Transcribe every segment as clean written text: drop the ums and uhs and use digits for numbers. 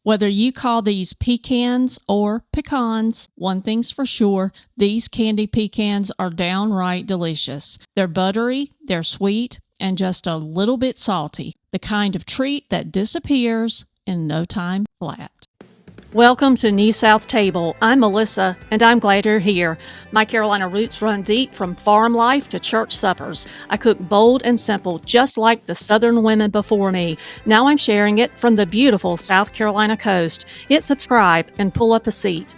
Whether you call these pecans or pecans, one thing's for sure, these candied pecans are downright delicious. They're buttery, they're sweet, and just a little bit salty. The kind of treat that disappears in no time flat. Welcome to New South Table. I'm Melissa, and I'm glad you're here. My Carolina roots run deep from farm life to church suppers. I cook bold and simple, just like the Southern women before me. Now I'm sharing it from the beautiful South Carolina coast. Hit subscribe and pull up a seat.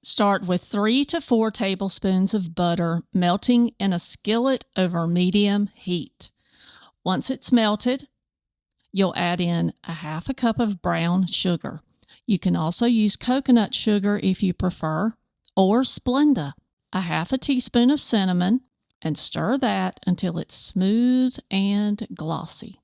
Start with 3 to 4 tablespoons of butter melting in a skillet over medium heat. Once it's melted, you'll add in a half a cup of brown sugar. You can also use coconut sugar if you prefer, or Splenda. A half a teaspoon of cinnamon, and stir that until it's smooth and glossy.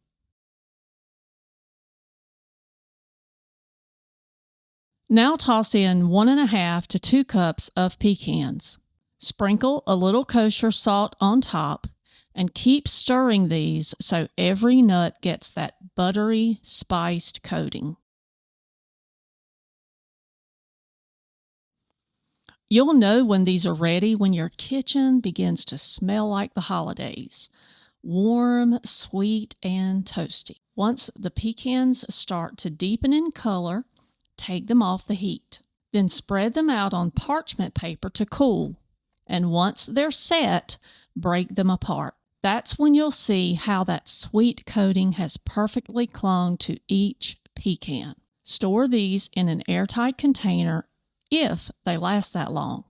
Now toss in 1.5 to 2 cups of pecans. Sprinkle a little kosher salt on top, and keep stirring these so every nut gets that buttery, spiced coating. You'll know when these are ready when your kitchen begins to smell like the holidays. Warm, sweet, and toasty. Once the pecans start to deepen in color, take them off the heat. Then spread them out on parchment paper to cool. And once they're set, break them apart. That's when you'll see how that sweet coating has perfectly clung to each pecan. Store these in an airtight container if they last that long.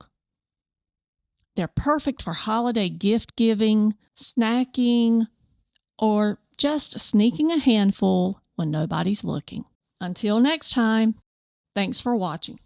They're perfect for holiday gift giving, snacking, or just sneaking a handful when nobody's looking. Until next time, thanks for watching.